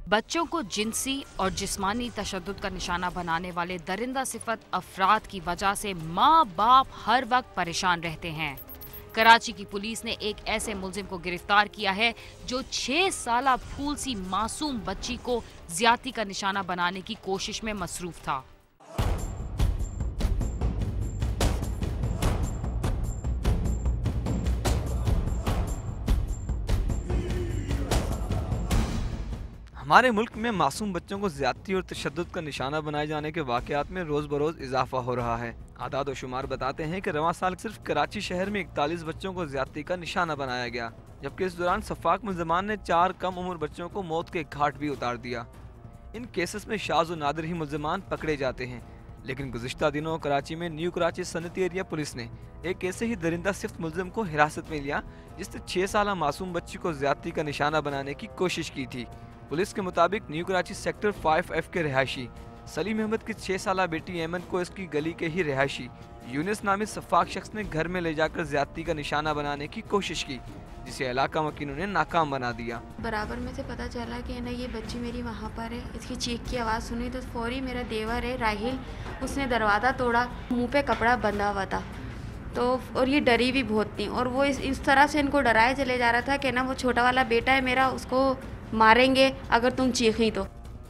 बच्चों को जिनसी और जिस्मानी तशद्दुद का निशाना बनाने वाले दरिंदा सिफत अफराद की वजह से माँ बाप हर वक्त परेशान रहते हैं। कराची की पुलिस ने एक ऐसे मुलजिम को गिरफ्तार किया है जो 6 साला फूल सी मासूम बच्ची को ज्यादती का निशाना बनाने की कोशिश में मसरूफ था। हमारे मुल्क में मासूम बच्चों को ज्यादती और तशद्दुद का निशाना बनाए जाने के वाक़यात में रोज़ बरोज़ इजाफा हो रहा है। आदाद व शुमार बताते हैं कि रवां साल सिर्फ कराची शहर में 41 बच्चों को ज्यादती का निशाना बनाया गया, जबकि इस दौरान सफाक मुल्ज़िमान ने 4 कम उम्र बच्चों को मौत के घाट भी उतार दिया। इन केसेस में शाज़ व नादिर ही मुल्ज़िमान पकड़े जाते हैं, लेकिन गुज़िश्ता दिनों कराची में न्यू कराची सनती एरिया पुलिस ने एक ऐसे ही दरिंदा सिफ्त मुल्ज़िम को हिरासत में लिया जिसने 6 साला मासूम बच्ची को ज्यादती का निशाना बनाने की कोशिश की थी। पुलिस के मुताबिक न्यू कराची सेक्टर 5F के रिहायशी सलीम अहमद की 6 साला बेटी ऐमन को इसकी गली के ही रिहायशी यूनिस नामी सफाक शख्स ने घर में ले जाकर ज्यादती का निशाना बनाने की कोशिश की, जिसे इलाका वकीलों ने नाकाम बना दिया। बराबर में से पता चला कि ना ये बच्ची मेरी वहाँ पर है। इसकी चीख की आवाज़ सुनी तो फौरी मेरा देवर है राहिल, उसने दरवाज़ा तोड़ा, मुंह पे कपड़ा बंधा हुआ था तो, और ये डरी भी बहुत थी और वो इस तरह से इनको डराए चले जा रहा था कि ना वो छोटा वाला बेटा है मेरा, उसको मारेंगे अगर तुम चीखी तो।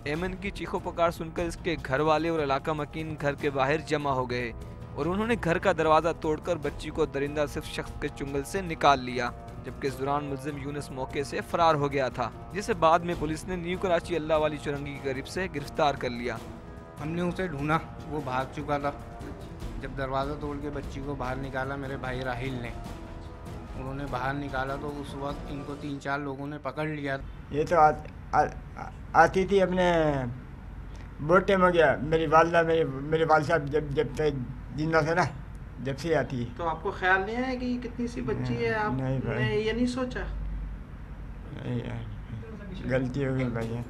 ऐमन की चीखों पुकार सुनकर इसके घर वाले और इलाका मकीन घर के बाहर जमा हो गए और उन्होंने घर का दरवाजा तोड़कर बच्ची को दरिंदा सिर्फ शख्स के चुंगल से निकाल लिया, जबकि इस दौरान मुल्जिम यूनुस मौके से फरार हो गया था, जिसे बाद में पुलिस ने न्यू कराची अल्लाह वाली चुरंगी के करीब से गिरफ्तार कर लिया। हमने उसे ढूंढा, वो भाग चुका था। जब दरवाज़ा तोड़ के बच्ची को बाहर निकाला मेरे भाई राहिल ने, उन्होंने बाहर निकाला तो उस वक्त इनको 3-4 लोगों ने पकड़ लिया। ये तो आती थी अपने बोटे में गया, मेरी वालदा मेरे वाल साहब जब तक जिंदा थे ना, जब से आती है। तो आपको ख्याल नहीं आया कि कितनी सी बच्ची है? आपने ये नहीं सोचा? नहीं यार, गलती हो गई भाई।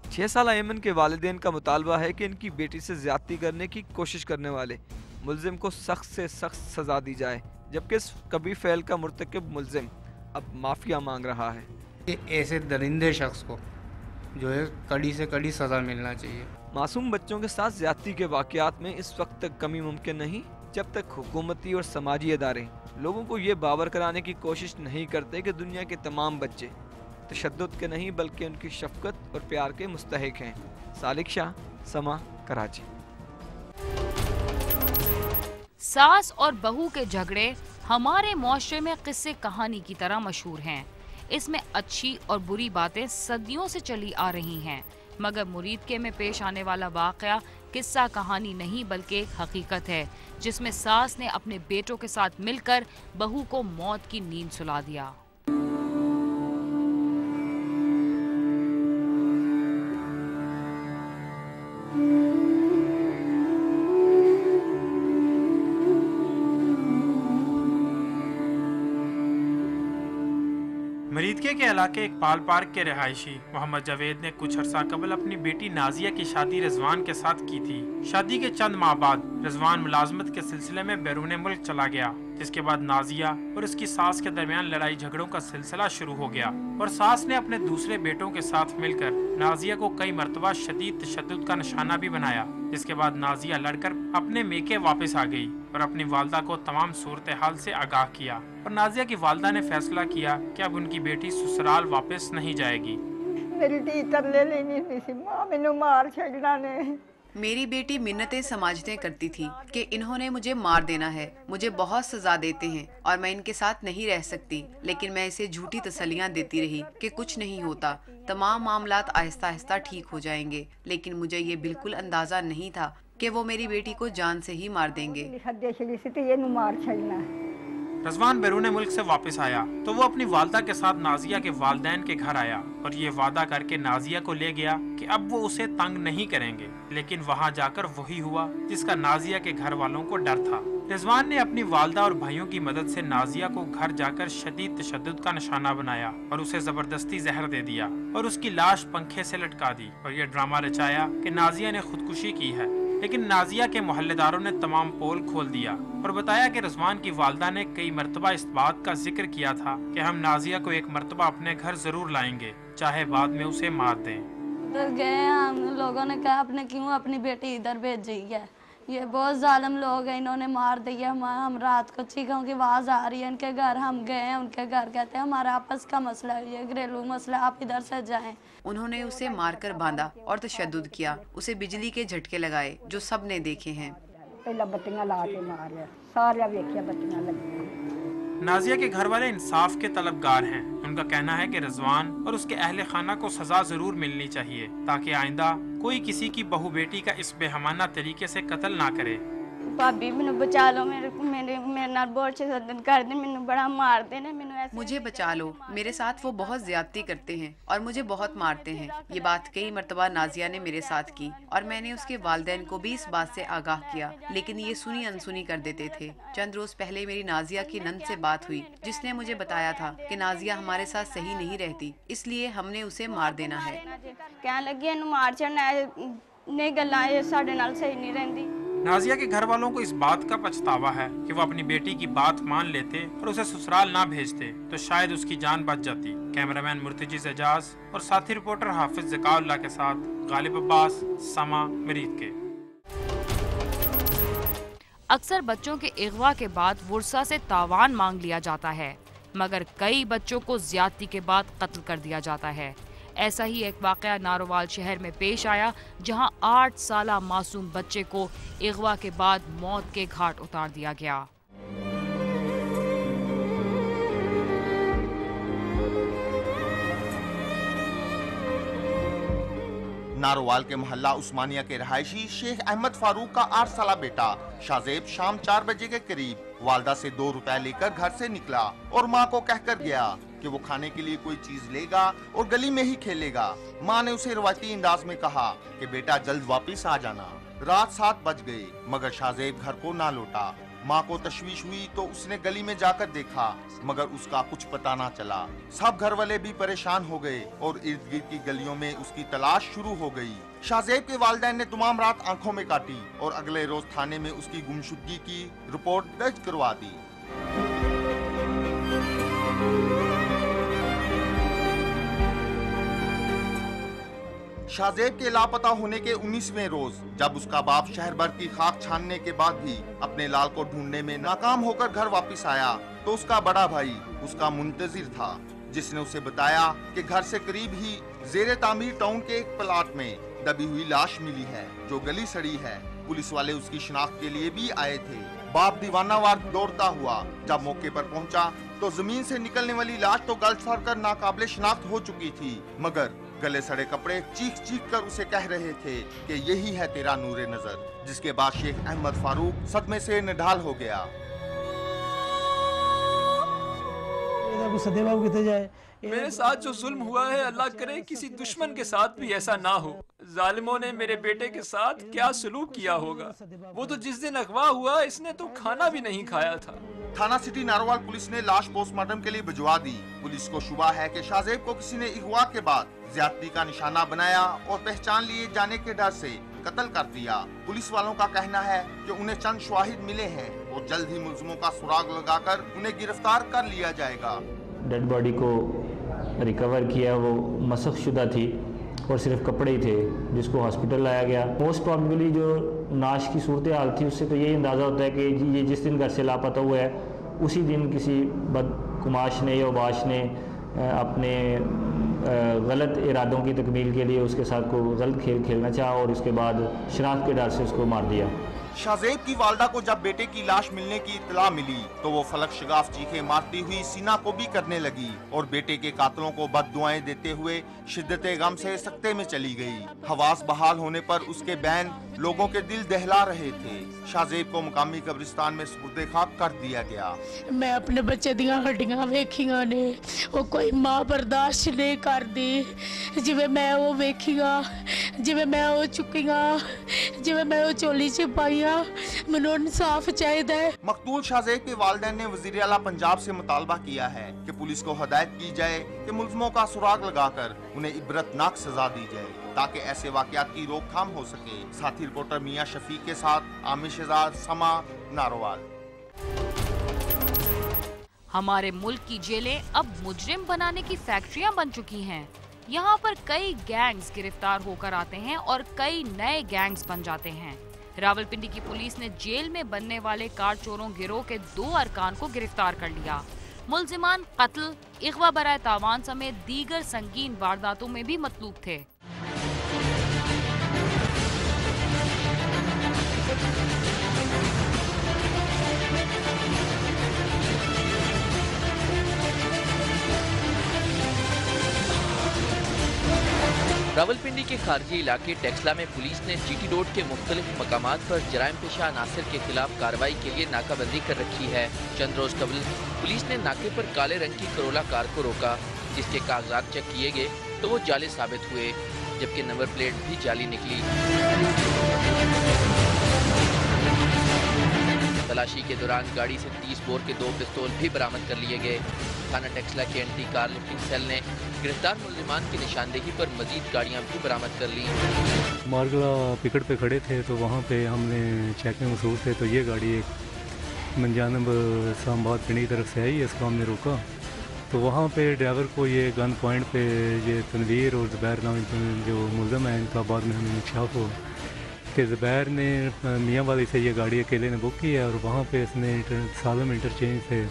6 साला ऐमन के वालिदैन का मुतालबा है कि इनकी बेटी से ज्यादती करने की कोशिश करने वाले मुल्जिम को सख्त से सख्त सजा दी जाए, जबकि इस कभी फेल का मुर्तकिब मुल्जिम अब माफिया मांग रहा है। ऐसे दरिंदे शख्स को जो है कड़ी से कड़ी सजा मिलना चाहिए। मासूम बच्चों के साथ ज्यादती के वाकयात में इस वक्त तक कमी मुमकिन नहीं जब तक हुकूमती और समाजी इदारे लोगों को ये बावर कराने की कोशिश नहीं करते कि दुनिया के तमाम बच्चे तशद्दुद के नहीं बल्कि उनकी शफकत और प्यार के मुस्तहिक हैं। सालिक शाह, समा, कराची। सास और बहू के झगड़े हमारे मुआशरे में किस्से कहानी की तरह मशहूर हैं। इसमें अच्छी और बुरी बातें सदियों से चली आ रही हैं, मगर मुरीदके में पेश आने वाला वाकया किस्सा कहानी नहीं बल्कि एक हकीकत है, जिसमें सास ने अपने बेटों के साथ मिलकर बहू को मौत की नींद सुला दिया। मरीदके के इलाके इकबाल पार्क के रिहायशी मोहम्मद जावेद ने कुछ अर्सा कबल अपनी बेटी नाजिया की शादी रिजवान के साथ की थी। शादी के चंद माह बाद रिजवान मुलाजमत के सिलसिले में बैरून मुल्क चला गया, जिसके बाद नाजिया और उसकी सास के दरमियान लड़ाई झगड़ों का सिलसिला शुरू हो गया और सास ने अपने दूसरे बेटों के साथ मिलकर नाजिया को कई मरतबा शदीद तशद्दुद का निशाना भी बनाया, जिसके बाद नाजिया लड़कर अपने मेके वापस आ गई और अपनी वालदा को तमाम सूरत हाल से आगाह किया और नाजिया की वालदा ने फैसला किया कि अब उनकी बेटी ससुराल वापस नहीं जाएगी। मेरी बेटी मिन्नतें समाजतें करती थी कि इन्होंने मुझे मार देना है, मुझे बहुत सजा देते हैं और मैं इनके साथ नहीं रह सकती, लेकिन मैं इसे झूठी तसल्लियां देती रही कि कुछ नहीं होता, तमाम मामलात आहिस्ता आहिस्ता ठीक हो जाएंगे, लेकिन मुझे ये बिल्कुल अंदाजा नहीं था कि वो मेरी बेटी को जान से ही मार देंगे। रजवान बैरून मुल्क से वापस आया तो वो अपनी वालदा के साथ नाजिया के वालदैन के घर आया और ये वादा करके नाजिया को ले गया कि अब वो उसे तंग नहीं करेंगे, लेकिन वहाँ जाकर वही हुआ जिसका नाजिया के घर वालों को डर था। रिजवान ने अपनी वालदा और भाइयों की मदद से नाजिया को घर जाकर शदीद तशद्दुद का निशाना बनाया और उसे जबरदस्ती जहर दे दिया और उसकी लाश पंखे से लटका दी और ये ड्रामा रचाया कि नाजिया ने खुदकुशी की है, लेकिन नाजिया के मोहल्लेदारों ने तमाम पोल खोल दिया और बताया कि रिजवान की वालदा ने कई मरतबा इस बात का जिक्र किया था कि हम नाजिया को एक मरतबा अपने घर जरूर लाएंगे, चाहे बाद में उसे मार दें। तो गए, हम लोगों ने कहा आपने क्यों अपनी बेटी इधर भेजी है, ये बहुत जालिम लोग हैं, इन्होंने मार दिया। हम रात को चीखों की आवाज़ आ रही है इनके घर, हम गए हैं उनके घर, कहते हैं हमारा आपस का मसला है, ये घरेलू मसला, आप इधर से जाएं। उन्होंने उसे मारकर बांधा और तशद्दुद किया, उसे बिजली के झटके लगाए जो सब ने देखे हैं। पहला बत्तियां ला के मारे, सारे वेखिया बत्तियां लगी। नाजिया के घर वाले इंसाफ के तलबगार हैं। उनका कहना है कि रिजवान और उसके अहले खाना को सजा जरूर मिलनी चाहिए ताकि आइंदा कोई किसी की बहू बेटी का इस बेहमाना तरीके से कत्ल ना करे। भाभी मैंने बचा लो, मेरे नाल बहुत शदत कर दे, मैंने बड़ा मार दे ने, मैंने ऐसे मुझे बचा लो, मेरे साथ वो बहुत ज्यादती करते हैं और मुझे बहुत मारते हैं। ये बात कई मर्तबा नाजिया ने मेरे साथ की और मैंने उसके वालिदैन को भी इस बात से आगाह किया, लेकिन ये सुनी अनसुनी कर देते थे। चंद रोज पहले मेरी नाजिया की नंद से बात हुई, जिसने मुझे बताया था कि नाजिया हमारे साथ सही नहीं रहती, इसलिए हमने उसे मार देना है। कहने लगी इन्हू मार छड़ना, नहीं गल्लां साडे नाल सही नहीं रहंदी। नाजिया के घर वालों को इस बात का पछतावा है कि वो अपनी बेटी की बात मान लेते और उसे ससुराल ना भेजते तो शायद उसकी जान बच जाती। कैमरामैन मुर्तजिज एजाज और साथी रिपोर्टर हाफिज ज़काउल्लाह के साथ गालिब अब्बास, समा मरीद के। अक्सर बच्चों के अगवा के बाद वुरसा से तावान मांग लिया जाता है, मगर कई बच्चों को ज्यादती के बाद कत्ल कर दिया जाता है। ऐसा ही एक वाकया नारोवाल शहर में पेश आया, जहां 8 साला मासूम बच्चे को अगवा के बाद मौत के घाट उतार दिया गया। नारोवाल के मोहल्ला उस्मानिया के रहायशी शेख अहमद फारूक का 8 साला बेटा शाजेब शाम 4 बजे के करीब वालदा से 2 रुपए लेकर घर से निकला और मां को कहकर गया कि वो खाने के लिए कोई चीज लेगा और गली में ही खेलेगा। मां ने उसे रवायती अंदाज में कहा कि बेटा जल्द वापस आ जाना। रात 7 बज गए मगर शाजेब घर को ना लौटा। मां को तशवीश हुई तो उसने गली में जाकर देखा मगर उसका कुछ पता ना चला। सब घर वाले भी परेशान हो गए और इर्द गिर्द की गलियों में उसकी तलाश शुरू हो गई। शाजेब के वालिदैन ने तमाम रात आंखों में काटी और अगले रोज थाने में उसकी गुमशुदगी की रिपोर्ट दर्ज करवा दी। शाजेब के लापता होने के 19वें रोज जब उसका बाप शहर भर की खाक छानने के बाद भी अपने लाल को ढूंढने में नाकाम होकर घर वापस आया तो उसका बड़ा भाई उसका मुंतजिर था, जिसने उसे बताया कि घर से करीब ही जेरे तामीर टाउन के एक प्लाट में दबी हुई लाश मिली है जो गली सड़ी है। पुलिस वाले उसकी शिनाख्त के लिए भी आए थे। बाप दीवानावार दौड़ता हुआ जब मौके पर पहुंचा तो जमीन से निकलने वाली लाश तो गल सड़ कर नाकाबिले शिनाख्त हो चुकी थी, मगर गले सड़े कपड़े चीख चीख कर उसे कह रहे थे कि यही है तेरा नूरे नजर। जिसके बाद शेख अहमद फारूक सदमे से निढाल हो गया। मेरे साथ जो जुल्म हुआ है, अल्लाह करे किसी दुश्मन के साथ भी ऐसा ना हो। जालिमों ने मेरे बेटे के साथ क्या सलूक किया होगा। वो तो जिस दिन अगवा हुआ इसने तो खाना भी नहीं खाया था। थाना सिटी नारोवाल पुलिस ने लाश पोस्टमार्टम के लिए भिजवा दी। पुलिस को शुबा है कि शाजेब को किसी ने अगवा के बाद ज्यादती का निशाना बनाया और पहचान लिए जाने के डर से कत्ल कर दिया। पुलिस वालों का कहना है कि उन्हें चंद शवाहिद मिले हैं और जल्द ही मुलजिमों का सुराग लगाकर उन्हें गिरफ्तार कर लिया जाएगा। डेड बॉडी को रिकवर किया, वो मसख शुदा थी और सिर्फ कपड़े ही थे, जिसको हॉस्पिटल लाया गया। मोस्ट प्रॉबेबली जो नाश की सूरत हाल थी उससे तो यही अंदाज़ा होता है कि ये जिस दिन घर से लापता हुआ है उसी दिन किसी बदकुमाश ने या उबाश ने अपने गलत इरादों की तकमील के लिए उसके साथ को गलत खेल खेलना चाहा और उसके बाद शनाख्त के डर से उसको मार दिया। शाजेब की वालदा को जब बेटे की लाश मिलने की इत्तला मिली तो वो फलक शगाफ चीखें मारती हुई सीना को भी करने लगी और बेटे के कातलों को बद्दुआएं देते हुए शिद्दते गम से सकते में चली गई। हवास बहाल होने पर उसके बैन लोगों के दिल दहला रहे थे। शाजेब को मुकामी कब्रिस्तान में सुपुर्दे खाक कर दिया गया। मैं अपने बच्चे दियां हड्डियां वेखियां ने, वो कोई मां बर्दाश्त नहीं कर दी। जिवें मैं वो वेखियां, जिवें मैं वो चुकियां, जिवें मैं वो चोली च पाइयां, मैनूं इंसाफ चाहिदा है। मकतूल शाजेब के वालिदैन ने वज़ीर आला पंजाब से मुतालबा किया है कि पुलिस को हदायत की जाए कि मुल्ज़िमों का सुराग लगाकर उन्हें इबरतनाक सजा दी जाए ताकि ऐसे वाक़यात की रोकथाम हो सके। साथी रिपोर्टर मियां शफीक के साथ आमिर शहजाद, समा, नारोवाल। हमारे मुल्क की जेलें अब मुजरिम बनाने की फैक्ट्रियां बन चुकी हैं। यहाँ पर कई गैंग्स गिरफ्तार होकर आते हैं और कई नए गैंग्स बन जाते हैं। रावलपिंडी की पुलिस ने जेल में बनने वाले कार चोरों गिरोह के 2 अरकान को गिरफ्तार कर लिया। मुलजिमान कत्ल, इग़वा बराए तावान समेत दीगर संगीन वारदातों में भी मतलूब थे। रावलपिंडी के खारजी इलाके टेक्सला में पुलिस ने जीटी रोड के मुख्तलिफ मकामात पर जराइम पेशा अनासिर के खिलाफ कार्रवाई के लिए नाकाबंदी कर रखी है। चंद रोज कबल पुलिस ने नाके पर काले रंग की करोला कार को रोका, जिसके कागजात चेक किए गए तो वो जाली साबित हुए, जबकि नंबर प्लेट भी जाली निकली। तलाशी के दौरान गाड़ी से 30 बोर के 2 पिस्तौल भी बरामद कर लिए गए। थाना टेक्सला के एंटी कार लिफ्टिंग सेल ने गिरफ्तार मुल्जिमान की निशानदेही पर मजीद गाड़ियां भी बरामद कर ली। मारगला पिकट पे खड़े थे तो वहाँ पे हमने चेकिंग मसूल थे तो ये गाड़ी एक मंजानब इस्लामाबाद पिंडी की तरफ से आई, इसको हमने रोका तो वहाँ पे ड्राइवर को ये गन पॉइंट पे ये तनवीर और ज़ुबैर नाम जो मुल्ज़िम है इनका बाद में हमें इंकशाफ हो कि ज़ुबैर ने मियाँ वाली से ये गाड़ी अकेले ने बुक की है और वहाँ पे इसने सालम इंटरचेंज से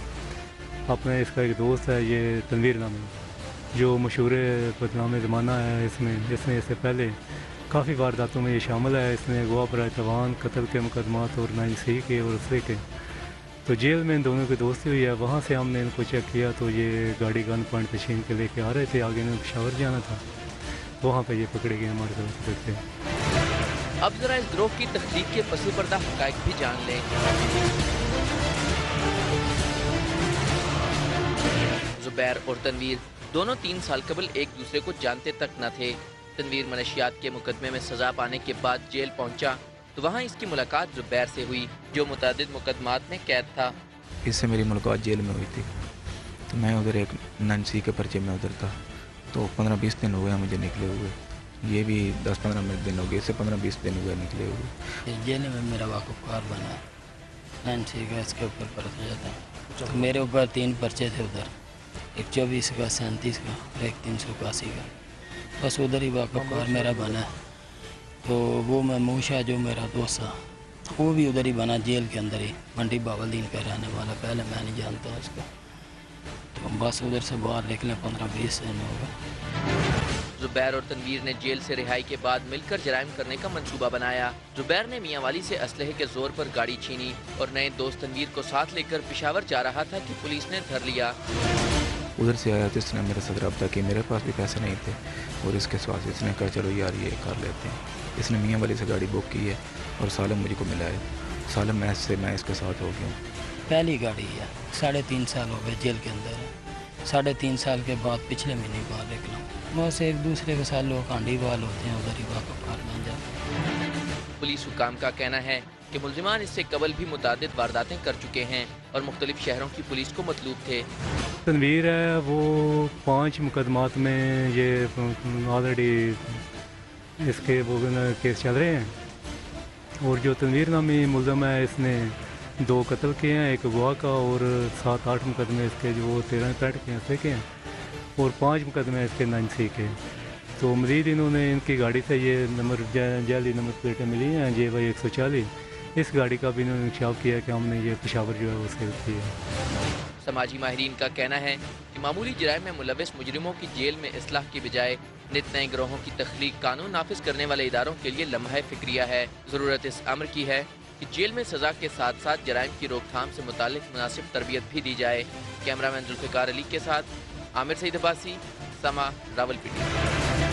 अपना इसका एक दोस्त है ये तनवीर नामी जो मशहूर बदनाम ज़माना है, इसने इससे पहले काफ़ी वारदातों में ये शामिल है। इसने अगवा बराए तवान, कत्ल के मुकदमात और 9C के और उससे के, तो जेल में इन दोनों की दोस्ती हुई है। वहाँ से हमने इनको चेक किया तो ये गाड़ी गन पॉइंट पे छीन के लेके आ रहे थे, आगे इन्हें पेशावर जाना था, वहाँ पे ये पकड़े गए हमारे तरफ से। अब जरा इस गिरोह की तख्लीक के पसी पर्दा हक़ाइक़ भी जान लें। ज़ुबैर और तनवीर दोनों 3 साल कबल एक दूसरे को जानते तक न थे। तनवीर मनशियात के मुकदमे में सजा पाने के बाद जेल पहुंचा तो वहां इसकी मुलाकात ज़ुबैर से हुई, जो मुतादिद मुकदमात में कैद था। इससे मेरी मुलाकात जेल में हुई थी तो मैं उधर एक 9C के पर्चे में उधर था, तो 15-20 दिन हो गए मुझे निकले हुए, ये भी 10-15 दिन हो गए, इससे 15-20 दिन हुए निकले हुए। जेल में मेरा वाकफकार बना 9C का, इसके ऊपर परत हो जाता है। तो मेरे ऊपर 3 पर्चे थे उधर, एक 24 का, 37 का और एक 381 का, बस उधर ही वाकफकार मेरा बना। तो वो महमूशा जो मेरा दोस्त था वो भी उधर ही बना, जेल के अंदर ही, मंडी बावलदीन का रहने वाला, पहले मैं नहीं जानता उसको, तो बस उधर से बाहर निकले 15-20 दिन हो गए। ज़ुबैर और तनवीर ने जेल से रिहाई के बाद मिलकर जराइम करने का मंसूबा बनाया। ज़ुबैर ने मियाँ वाली से असलहे के जोर पर गाड़ी छीनी और नए दोस्त तनवीर को साथ लेकर पेशावर जा रहा था कि पुलिस ने धर लिया। उधर से आया तो इसने मेरे साथ रब्ता किया, मेरे पास भी पैसे नहीं थे और इसके साथ इसने कहा चलो यार ये कर लेते हैं। इसने मियाँ वाली से गाड़ी बुक की है और सालम मुझको मिला है, सालम मैच से मैं इसके साथ हो गया। पहली गाड़ी है, 3.5 साल हो गए जेल के अंदर है, 3.5 साल के बाद पिछले महीने बाहर निकला। बस एक दूसरे के साथ लोग आंडी बाल होते हैं, उधर ही वाकफकार बन जाते हैं। पुलिस हुकाम का कहना है कि मुल्जिमान इससे कबल भी मुतादिद वारदातें कर चुके हैं और मुख्तलिफ शहरों की पुलिस को मतलूब थे। तनवीर है वो 5 मुकदमात में ये ऑलरेडी इसके वो केस चल रहे हैं, और जो तनवीर नामी मुल्ज़िम है इसने 2 कत्ल किए हैं, एक अगवा का, और 7-8 मुकदमे इसके जो 13-65 के ऐसे के हैं और 5 मुकदमे इसके 9C के। तो मज़ीद इन्होंने इनकी गाड़ी से ये नंबर जाली नंबर प्लेटें मिली हैं JY 140, इस गाड़ी का भी इन्होंने इंकशाफ किया कि हमने ये पेशावर जो है वो सेल की है। समाजी माहिरीन का कहना है कि मामूली जराइम में मुलविस मुजरिमों की जेल में इस्लाह की बजाय नित नए गिरोहों की तख्लीक कानून नाफिज करने वाले इदारों के लिए लम्हा फिक्रिया है। ज़रूरत इस अमर की है कि जेल में सजा के साथ साथ जराइम की रोकथाम से मुतालिक मुनासिब तरबियत भी दी जाए। कैमरामैन जुल्फ़िकार अली के साथ आमिर सईद अब्बासी, समा, रावलपिंडी।